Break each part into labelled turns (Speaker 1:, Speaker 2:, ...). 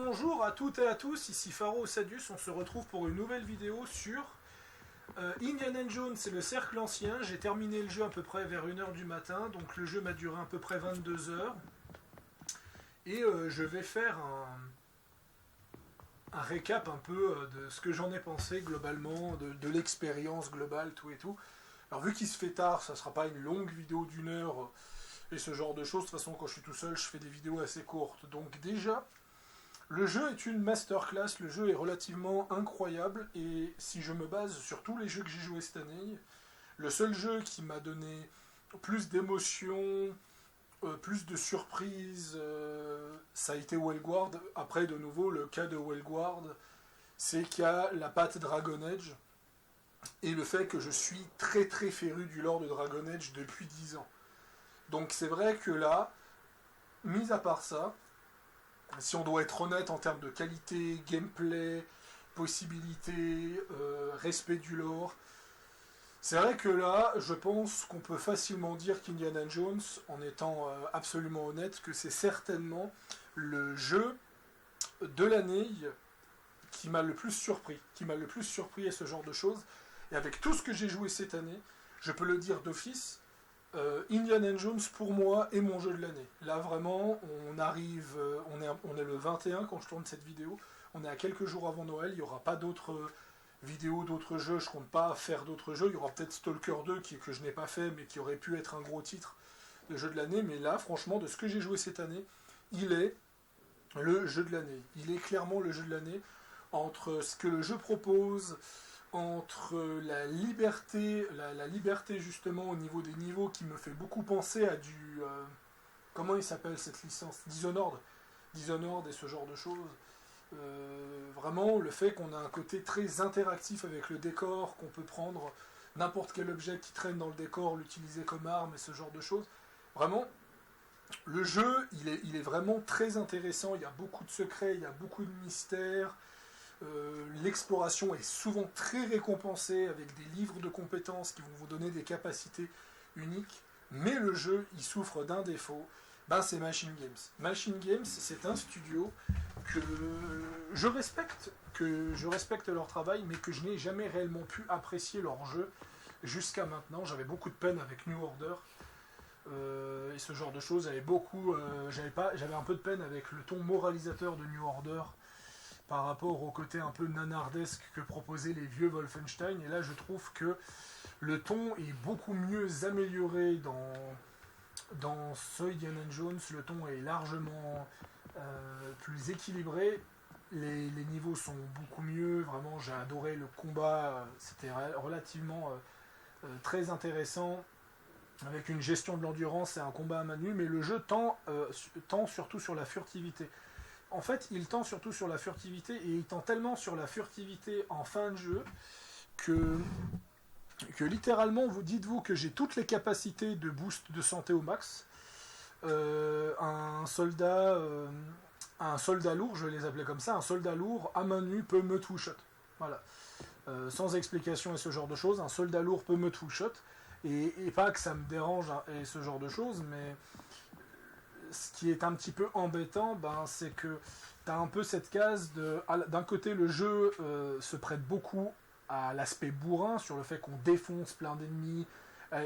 Speaker 1: Bonjour à toutes et à tous, ici Pharo Sadius, on se retrouve pour une nouvelle vidéo sur Indiana Jones et le Cercle Ancien. J'ai terminé le jeu à peu près vers 1h du matin, donc le jeu m'a duré à peu près 22 heures. Et je vais faire un récap un peu de ce que j'en ai pensé globalement, de l'expérience globale, tout et tout. Alors vu qu'il se fait tard, ça sera pas une longue vidéo d'1 heure et ce genre de choses. De toute façon, quand je suis tout seul, je fais des vidéos assez courtes. Donc déjà, le jeu est une masterclass, le jeu est relativement incroyable, et si je me base sur tous les jeux que j'ai joués cette année, le seul jeu qui m'a donné plus d'émotions, plus de surprises, ça a été Wellguard. Après, de nouveau, le cas de Wellguard, c'est qu'il y a la patte Dragon Age, et le fait que je suis très très féru du lore de Dragon Age depuis 10 ans. Donc c'est vrai que là, mis à part ça, si on doit être honnête en termes de qualité, gameplay, possibilité, respect du lore, c'est vrai que là, je pense qu'on peut facilement dire qu'Indiana Jones, en étant absolument honnête, que c'est certainement le jeu de l'année qui m'a le plus surpris, à ce genre de choses. Et avec tout ce que j'ai joué cette année, je peux le dire d'office, Indiana Jones pour moi est mon jeu de l'année. Là vraiment, on arrive, on est le 21 quand je tourne cette vidéo, on est à quelques jours avant Noël, il n'y aura pas d'autres vidéos, d'autres jeux, je compte pas faire d'autres jeux, il y aura peut-être Stalker 2 que je n'ai pas fait mais qui aurait pu être un gros titre de jeu de l'année, mais là franchement de ce que j'ai joué cette année, il est le jeu de l'année. Il est clairement le jeu de l'année entre ce que le jeu propose, entre la liberté justement au niveau des niveaux qui me fait beaucoup penser à du... comment il s'appelle cette licence, Dishonored et ce genre de choses. Vraiment le fait qu'on a un côté très interactif avec le décor, qu'on peut prendre n'importe quel objet qui traîne dans le décor, l'utiliser comme arme et ce genre de choses. Vraiment, le jeu, il est vraiment très intéressant, il y a beaucoup de secrets, il y a beaucoup de mystères. L'exploration est souvent très récompensée avec des livres de compétences qui vont vous donner des capacités uniques, mais le jeu il souffre d'un défaut, c'est Machine Games. Machine Games, c'est un studio que je respecte leur travail, mais que je n'ai jamais réellement pu apprécier leur jeu jusqu'à maintenant. J'avais beaucoup de peine avec New Order et ce genre de choses. J'avais un peu de peine avec le ton moralisateur de New Order par rapport au côté un peu nanardesque que proposaient les vieux Wolfenstein, et là je trouve que le ton est beaucoup mieux amélioré dans ce Indiana Jones, le ton est largement plus équilibré, les niveaux sont beaucoup mieux, vraiment j'ai adoré le combat, c'était relativement très intéressant, avec une gestion de l'endurance et un combat à main nue, mais le jeu tend surtout sur la furtivité. En fait, il tend surtout sur la furtivité, et il tend tellement sur la furtivité en fin de jeu que littéralement, dites-vous que j'ai toutes les capacités de boost de santé au max. Un soldat lourd, je vais les appeler comme ça, un soldat lourd à main nue peut me two-shot. Voilà. Sans explication et ce genre de choses, un soldat lourd peut me two-shot, et pas que ça me dérange et ce genre de choses, mais ce qui est un petit peu embêtant, c'est que tu as un peu cette case de... D'un côté, le jeu se prête beaucoup à l'aspect bourrin, sur le fait qu'on défonce plein d'ennemis,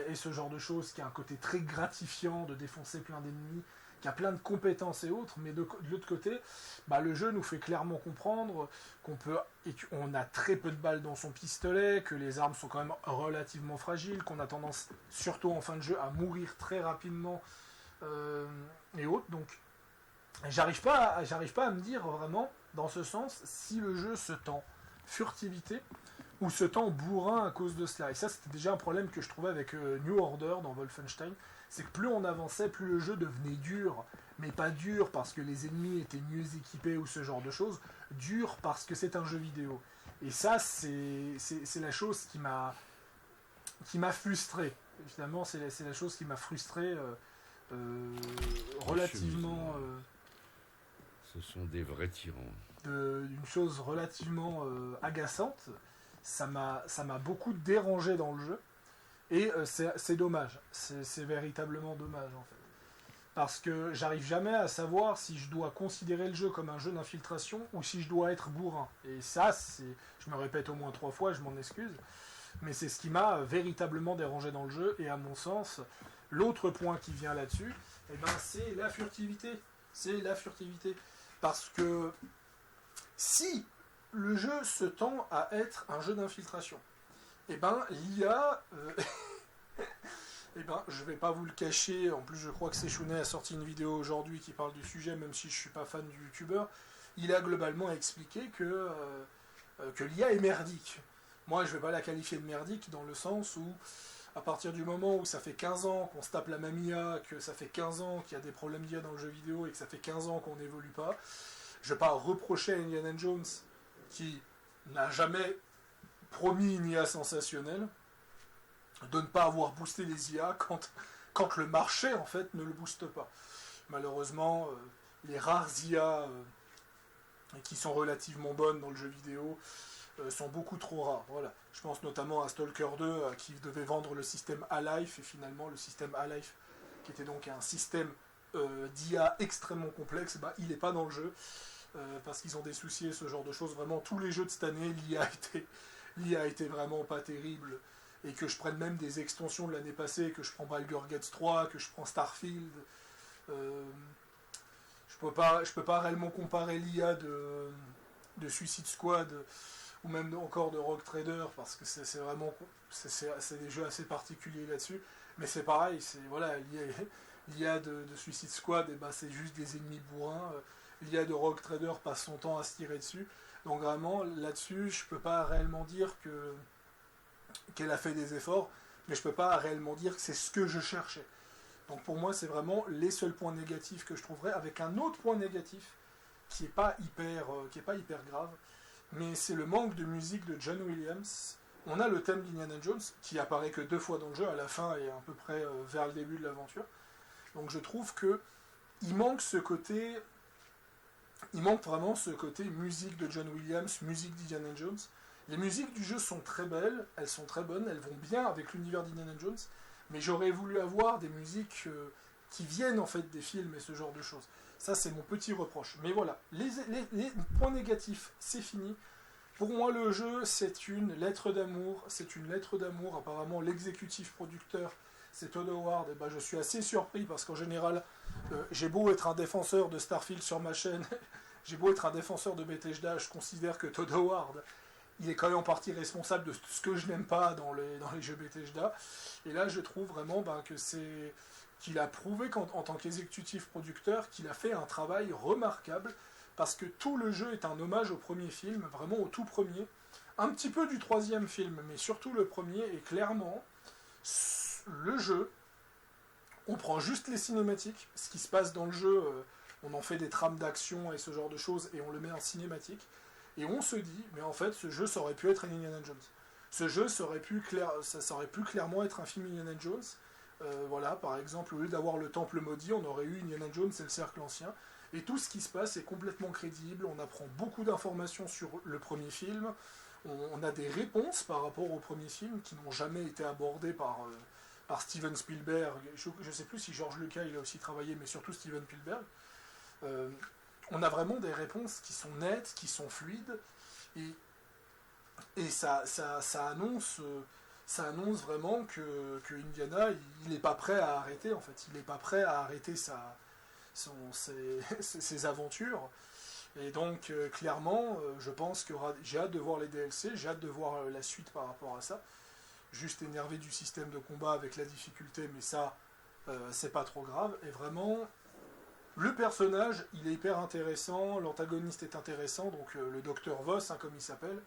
Speaker 1: et ce genre de choses, qui a un côté très gratifiant de défoncer plein d'ennemis, qui a plein de compétences et autres, mais de l'autre côté, le jeu nous fait clairement comprendre qu'on a très peu de balles dans son pistolet, que les armes sont quand même relativement fragiles, qu'on a tendance, surtout en fin de jeu, à mourir très rapidement, et autres. Donc j'arrive pas à me dire vraiment dans ce sens si le jeu se tend furtivité ou se tend bourrin à cause de cela. Et ça, c'était déjà un problème que je trouvais avec New Order dans Wolfenstein, c'est que plus on avançait, plus le jeu devenait dur, mais pas dur parce que les ennemis étaient mieux équipés ou ce genre de choses, dur parce que c'est un jeu vidéo. Et ça, c'est la chose qui m'a frustré. Finalement, c'est la chose qui m'a frustré relativement...
Speaker 2: Ce sont des vrais tyrans.
Speaker 1: Une chose relativement agaçante. Ça m'a beaucoup dérangé dans le jeu. Et c'est dommage. C'est véritablement dommage, en fait. parce que j'arrive jamais à savoir si je dois considérer le jeu comme un jeu d'infiltration ou si je dois être bourrin. Et ça, je me répète au moins 3 fois, je m'en excuse, mais c'est ce qui m'a véritablement dérangé dans le jeu, et à mon sens, l'autre point qui vient là-dessus, eh ben, c'est la furtivité. C'est la furtivité. Parce que si le jeu se tend à être un jeu d'infiltration, eh ben, l'IA... Eh ben, je vais pas vous le cacher, en plus je crois que Sechounet a sorti une vidéo aujourd'hui qui parle du sujet, même si je suis pas fan du youtubeur, il a globalement expliqué que l'IA est merdique. Moi je vais pas la qualifier de merdique dans le sens où, à partir du moment où ça fait 15 ans qu'on se tape la même IA, que ça fait 15 ans qu'il y a des problèmes d'IA dans le jeu vidéo et que ça fait 15 ans qu'on n'évolue pas, je vais pas reprocher à Indiana Jones, qui n'a jamais promis une IA sensationnelle, de ne pas avoir boosté les IA quand le marché en fait ne le booste pas. Malheureusement, les rares IA qui sont relativement bonnes dans le jeu vidéo sont beaucoup trop rares. Voilà. Je pense notamment à Stalker 2 qui devait vendre le système Half-Life, et finalement le système Half-Life, qui était donc un système d'IA extrêmement complexe, bah, il n'est pas dans le jeu parce qu'ils ont des soucis et ce genre de choses. Vraiment, tous les jeux de cette année, l'IA était vraiment pas terrible. Et que je prenne même des extensions de l'année passée, que je prends Baldur's Gate 3, que je prends Starfield, je peux pas réellement comparer l'IA de Suicide Squad ou même encore de Rogue Trader, parce que c'est vraiment c'est des jeux assez particuliers là-dessus, mais c'est pareil, voilà, l'IA de Suicide Squad, et ben, c'est juste des ennemis bourrins, l'IA de Rogue Trader passe son temps à se tirer dessus, donc vraiment là-dessus je peux pas réellement dire qu'elle a fait des efforts, mais je peux pas réellement dire que c'est ce que je cherchais. Donc pour moi, c'est vraiment les seuls points négatifs que je trouverais, avec un autre point négatif qui est pas hyper grave, mais c'est le manque de musique de John Williams. On a le thème d'Indiana Jones qui apparaît que 2 fois dans le jeu, à la fin et à peu près vers le début de l'aventure. Donc je trouve que il manque vraiment ce côté musique de John Williams, musique d'Indiana Jones. Les musiques du jeu sont très belles, elles sont très bonnes, elles vont bien avec l'univers d'Indiana Jones, mais j'aurais voulu avoir des musiques qui viennent en fait des films et ce genre de choses. Ça, c'est mon petit reproche. Mais voilà, les points négatifs, c'est fini. Pour moi, le jeu, c'est une lettre d'amour. Apparemment, l'exécutif producteur, c'est Todd Howard. Et ben, je suis assez surpris parce qu'en général, j'ai beau être un défenseur de Starfield sur ma chaîne, j'ai beau être un défenseur de Bethesda, je considère que Todd Howard, il est quand même en partie responsable de ce que je n'aime pas dans les jeux Bethesda. Et là, je trouve vraiment qu'il a prouvé en tant qu'exécutif producteur qu'il a fait un travail remarquable, parce que tout le jeu est un hommage au premier film, vraiment au tout premier. Un petit peu du troisième film, mais surtout le premier, et clairement, le jeu, on prend juste les cinématiques, ce qui se passe dans le jeu, on en fait des trames d'action et ce genre de choses, et on le met en cinématique. Et on se dit, mais en fait, ce jeu, ça aurait pu être un Indiana Jones. Ce jeu, ça aurait pu clairement être un film Indiana Jones. Voilà, par exemple, au lieu d'avoir le temple maudit, on aurait eu Indiana Jones et le cercle ancien. Et tout ce qui se passe est complètement crédible. On apprend beaucoup d'informations sur le premier film. On a des réponses par rapport au premier film qui n'ont jamais été abordées par Steven Spielberg. Je ne sais plus si George Lucas il a aussi travaillé, mais surtout Steven Spielberg. On a vraiment des réponses qui sont nettes, qui sont fluides, et ça annonce vraiment que Indiana, il n'est pas prêt à arrêter, en fait. Il n'est pas prêt à arrêter ses aventures. Et donc, clairement, je pense que j'ai hâte de voir les DLC, j'ai hâte de voir la suite par rapport à ça. Juste énervé du système de combat avec la difficulté, mais ça, c'est pas trop grave. Et vraiment, le personnage, il est hyper intéressant, l'antagoniste est intéressant, donc le docteur Voss, hein, comme il s'appelle,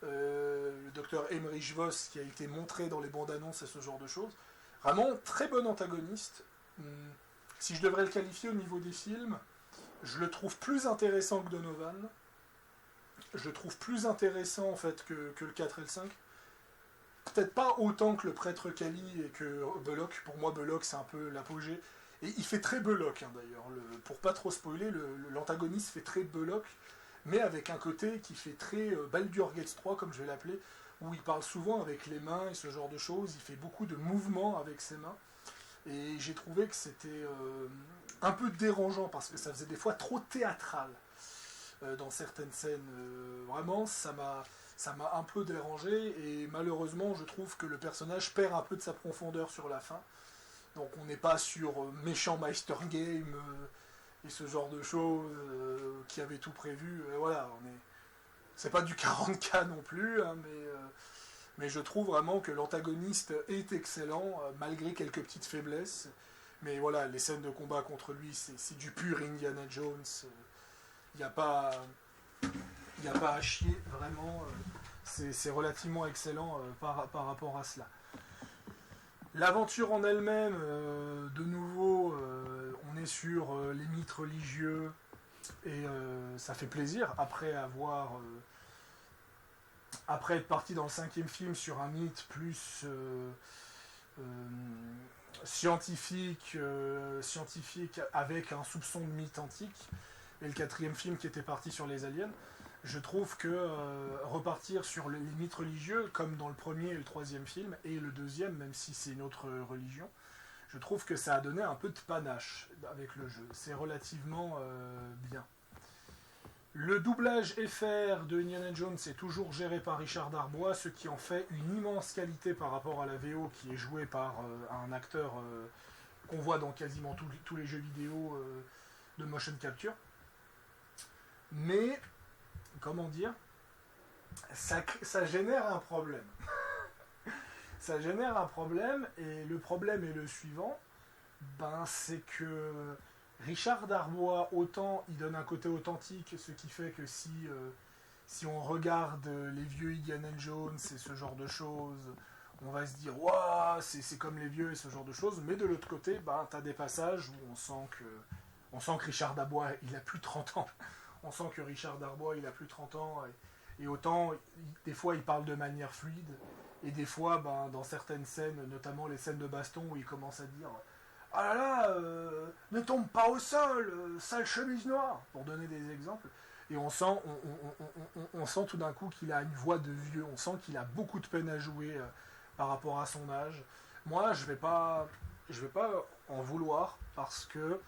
Speaker 1: le docteur Emmerich Voss, qui a été montré dans les bandes annonces et ce genre de choses. Vraiment, très bon antagoniste. Si je devrais le qualifier au niveau des films, je le trouve plus intéressant que Donovan. Je le trouve plus intéressant en fait que le 4 et le 5. Peut-être pas autant que le prêtre Kali et que Belloc. Pour moi, Belloc, c'est un peu l'apogée. Et il fait très Belloc, hein, d'ailleurs. Pour pas trop spoiler, l'antagoniste fait très Belloc, mais avec un côté qui fait très Baldur's Gate 3, comme je vais l'appeler, où il parle souvent avec les mains et ce genre de choses. Il fait beaucoup de mouvements avec ses mains. Et j'ai trouvé que c'était un peu dérangeant parce que ça faisait des fois trop théâtral dans certaines scènes. Vraiment, ça m'a un peu dérangé et malheureusement, je trouve que le personnage perd un peu de sa profondeur sur la fin. Donc on n'est pas sur méchant Meister Game et ce genre de choses qui avait tout prévu. Voilà, c'est pas du 40K non plus, hein, mais je trouve vraiment que l'antagoniste est excellent malgré quelques petites faiblesses. Mais voilà, les scènes de combat contre lui, c'est du pur Indiana Jones. Il n'y a pas à chier, vraiment. C'est relativement excellent par rapport à cela. L'aventure en elle-même, de nouveau, on est sur les mythes religieux et ça fait plaisir après être parti dans le 5e film sur un mythe plus scientifique avec un soupçon de mythe antique et le 4e film qui était parti sur les aliens. Je trouve que repartir sur les mythes religieux, comme dans le 1er et le 3e film, et le 2e, même si c'est une autre religion, je trouve que ça a donné un peu de panache avec le jeu. C'est relativement bien. Le doublage FR de Indiana Jones est toujours géré par Richard Darbois, ce qui en fait une immense qualité par rapport à la VO qui est jouée par un acteur qu'on voit dans quasiment tous les jeux vidéo de motion capture. Mais comment dire, ça génère un problème. Ça génère un problème, et le problème est le suivant, c'est que Richard Darbois, autant il donne un côté authentique, ce qui fait que si on regarde les vieux Indiana Jones et ce genre de choses, on va se dire waouh, c'est comme les vieux et ce genre de choses, mais de l'autre côté, t'as des passages où on sent que Richard Darbois, il a plus de 30 ans. On sent que Richard Darbois, il a plus de 30 ans, et autant, des fois, il parle de manière fluide, et des fois, dans certaines scènes, notamment les scènes de baston, où il commence à dire « Ah là là, ne tombe pas au sol, sale chemise noire !» pour donner des exemples. Et on sent tout d'un coup qu'il a une voix de vieux, on sent qu'il a beaucoup de peine à jouer par rapport à son âge. Moi, je vais pas en vouloir, parce que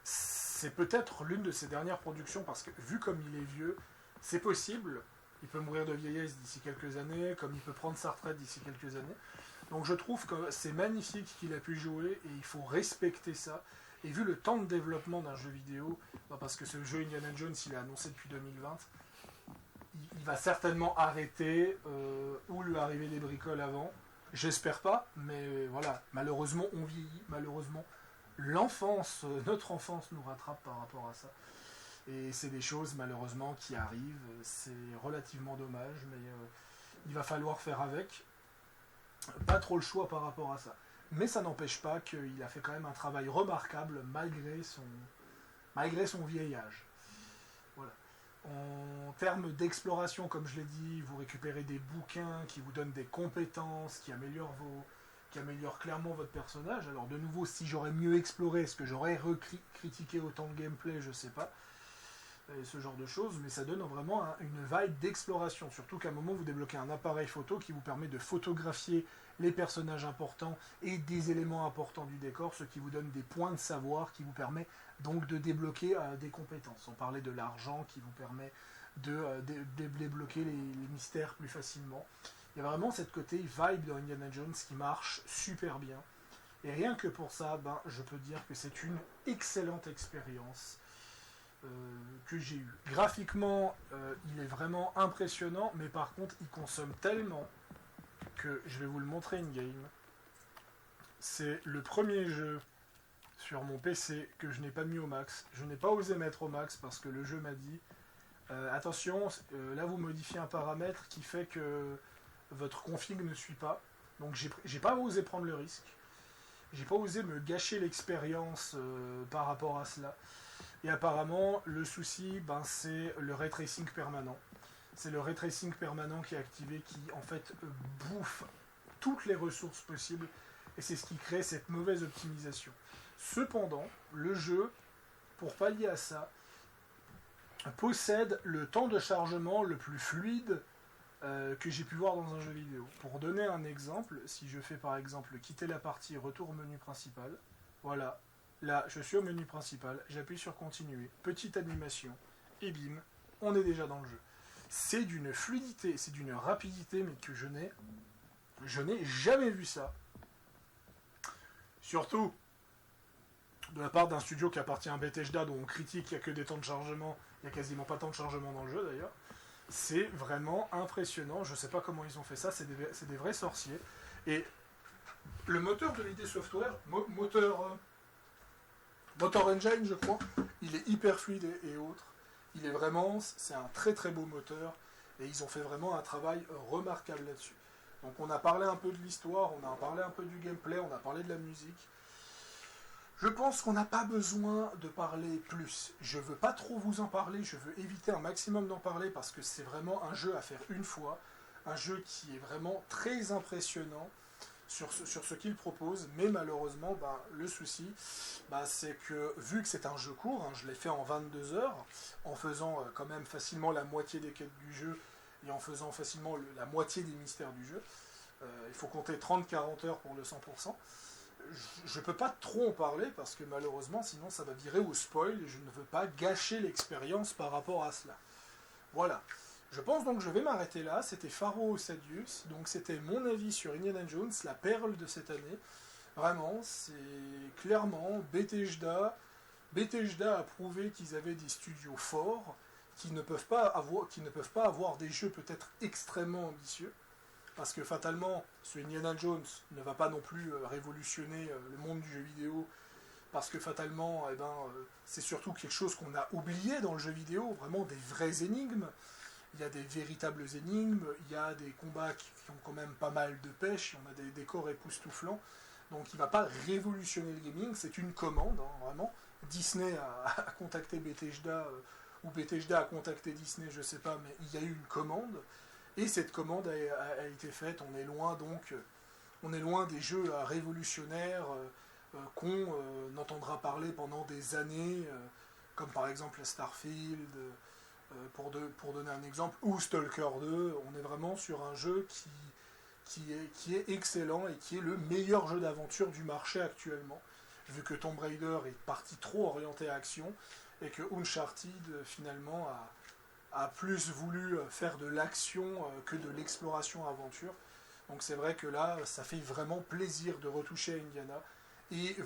Speaker 1: c'est peut-être l'une de ses dernières productions, parce que vu comme il est vieux, c'est possible, il peut mourir de vieillesse d'ici quelques années, comme il peut prendre sa retraite d'ici quelques années. Donc je trouve que c'est magnifique qu'il a pu jouer, et il faut respecter ça. Et vu le temps de développement d'un jeu vidéo, parce que ce jeu Indiana Jones, il est annoncé depuis 2020, il va certainement arrêter, ou lui arriver des bricoles avant. J'espère pas, mais voilà, malheureusement on vieillit, malheureusement notre enfance nous rattrape par rapport à ça. Et c'est des choses malheureusement qui arrivent, c'est relativement dommage, mais il va falloir faire avec. Pas trop le choix par rapport à ça. Mais ça n'empêche pas qu'il a fait quand même un travail remarquable malgré son vieil âge. Voilà. En termes d'exploration, comme je l'ai dit, vous récupérez des bouquins qui vous donnent des compétences, qui améliorent clairement votre personnage. Alors de nouveau, si j'aurais mieux exploré, est-ce que j'aurais critiqué autant de gameplay, je sais pas. Et ce genre de choses, mais ça donne vraiment une vibe d'exploration. Surtout qu'à un moment, vous débloquez un appareil photo qui vous permet de photographier les personnages importants et des éléments importants du décor, ce qui vous donne des points de savoir, qui vous permet donc de débloquer des compétences. On parlait de l'argent qui vous permet de débloquer les mystères plus facilement. Il y a vraiment cette côté vibe dans Indiana Jones qui marche super bien. Et rien que pour ça, je peux dire que c'est une excellente expérience que j'ai eue. Graphiquement, il est vraiment impressionnant, mais par contre, il consomme tellement que je vais vous le montrer in-game. C'est le premier jeu sur mon PC que je n'ai pas mis au max. Je n'ai pas osé mettre au max parce que le jeu m'a dit attention, là vous modifiez un paramètre qui fait que votre config ne suit pas. Donc j'ai pas osé prendre le risque. J'ai pas osé me gâcher l'expérience par rapport à cela. Et apparemment, le souci, c'est le ray tracing permanent. C'est le ray tracing permanent qui est activé, qui en fait bouffe toutes les ressources possibles. Et c'est ce qui crée cette mauvaise optimisation. Cependant, le jeu, pour pallier à ça, possède le temps de chargement le plus fluide que j'ai pu voir dans un jeu vidéo. Pour donner un exemple, si je fais par exemple quitter la partie, retour au menu principal, voilà, là je suis au menu principal, j'appuie sur continuer, petite animation, et bim, on est déjà dans le jeu. C'est d'une fluidité, c'est d'une rapidité, mais que je n'ai jamais vu ça. Surtout de la part d'un studio qui appartient à Bethesda, dont on critique qu'il n'y a que des temps de chargement, il n'y a quasiment pas tant de chargement dans le jeu d'ailleurs. C'est vraiment impressionnant, je ne sais pas comment ils ont fait ça, c'est des vrais sorciers. Et le moteur de l'ID Software, moteur Engine je crois, il est hyper fluide et autres. Il est vraiment, c'est un très très beau moteur, et ils ont fait vraiment un travail remarquable là-dessus. Donc on a parlé un peu de l'histoire, on a parlé un peu du gameplay, on a parlé de la musique. Je pense qu'on n'a pas besoin de parler plus. Je veux pas trop vous en parler, je veux éviter un maximum d'en parler parce que c'est vraiment un jeu à faire une fois. Un jeu qui est vraiment très impressionnant sur ce qu'il propose. Mais malheureusement, le souci, c'est que vu que c'est un jeu court, je l'ai fait en 22 heures, en faisant quand même facilement la moitié des quêtes du jeu et en faisant facilement la moitié des mystères du jeu. Il faut compter 30-40 heures pour le 100%. Je ne peux pas trop en parler parce que malheureusement sinon ça va virer au spoil et je ne veux pas gâcher l'expérience par rapport à cela. Voilà. Je pense donc que je vais m'arrêter là. C'était Pharo Sadius. Donc c'était mon avis sur Indiana Jones, la perle de cette année. Vraiment, c'est clairement Bethesda a prouvé qu'ils avaient des studios forts qui ne peuvent pas avoir des jeux peut-être extrêmement ambitieux. Parce que fatalement, ce Indiana Jones ne va pas non plus révolutionner le monde du jeu vidéo, parce que fatalement, c'est surtout quelque chose qu'on a oublié dans le jeu vidéo, vraiment des vraies énigmes. Il y a des véritables énigmes, il y a des combats qui ont quand même pas mal de pêche, on a des décors époustouflants, donc il ne va pas révolutionner le gaming, c'est une commande, vraiment. Disney a contacté Bethesda, ou Bethesda a contacté Disney, je ne sais pas, mais il y a eu une commande. Et cette commande a été faite, on est loin des jeux révolutionnaires qu'on entendra parler pendant des années, comme par exemple Starfield, pour donner un exemple, ou Stalker 2, on est vraiment sur un jeu qui est excellent et qui est le meilleur jeu d'aventure du marché actuellement, vu que Tomb Raider est parti trop orienté à action, et que Uncharted finalement a plus voulu faire de l'action que de l'exploration aventure. Donc c'est vrai que là, ça fait vraiment plaisir de retoucher à Indiana. Et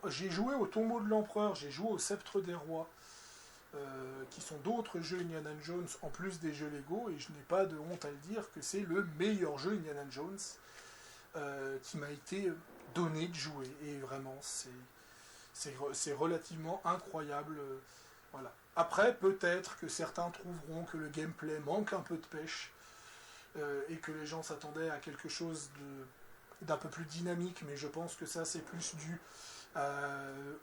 Speaker 1: j'ai joué au Tombeau de l'Empereur, j'ai joué au Sceptre des Rois, qui sont d'autres jeux Indiana Jones en plus des jeux Lego, et je n'ai pas de honte à le dire que c'est le meilleur jeu Indiana Jones qui m'a été donné de jouer. Et vraiment, c'est relativement incroyable. Voilà. Après, peut-être que certains trouveront que le gameplay manque un peu de pêche et que les gens s'attendaient à quelque chose d'un peu plus dynamique, mais je pense que ça, c'est plus dû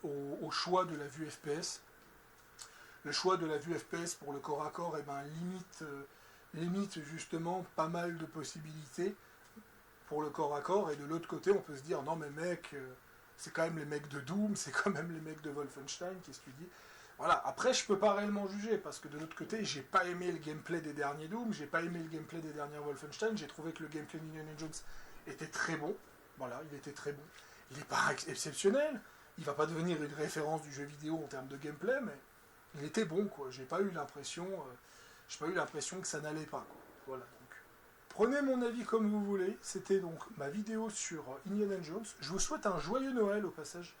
Speaker 1: au choix de la vue FPS. Le choix de la vue FPS pour le corps à corps limite justement pas mal de possibilités pour le corps à corps, et de l'autre côté, on peut se dire, non mais mec, c'est quand même les mecs de Doom, c'est quand même les mecs de Wolfenstein, qu'est-ce que tu dis ? Voilà, après je peux pas réellement juger, parce que de l'autre côté, j'ai pas aimé le gameplay des derniers Doom, j'ai pas aimé le gameplay des derniers Wolfenstein, j'ai trouvé que le gameplay d'Indiana Jones était très bon, voilà, il était très bon. Il n'est pas exceptionnel, il va pas devenir une référence du jeu vidéo en termes de gameplay, mais il était bon, quoi. J'ai pas eu l'impression que ça n'allait pas, quoi. Voilà, donc prenez mon avis comme vous voulez, c'était donc ma vidéo sur Indiana Jones. Je vous souhaite un joyeux Noël au passage,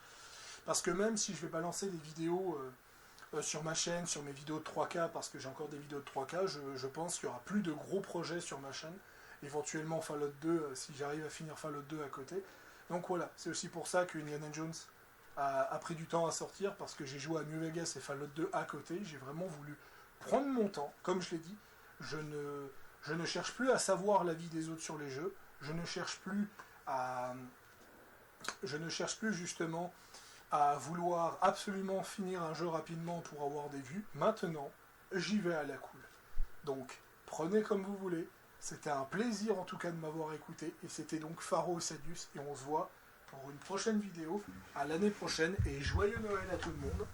Speaker 1: parce que même si je vais balancer des vidéos sur ma chaîne, sur mes vidéos de 3K, parce que j'ai encore des vidéos de 3K, je pense qu'il y aura plus de gros projets sur ma chaîne, éventuellement Fallout 2, si j'arrive à finir Fallout 2 à côté. Donc voilà, c'est aussi pour ça que Indiana Jones a pris du temps à sortir, parce que j'ai joué à New Vegas et Fallout 2 à côté. J'ai vraiment voulu prendre mon temps, comme je l'ai dit. Je ne cherche plus à savoir l'avis des autres sur les jeux, je ne cherche plus justement à vouloir absolument finir un jeu rapidement pour avoir des vues. Maintenant, j'y vais à la cool. Donc, prenez comme vous voulez. C'était un plaisir en tout cas de m'avoir écouté. Et c'était donc Pharo Sadius. Et on se voit pour une prochaine vidéo. À l'année prochaine. Et joyeux Noël à tout le monde.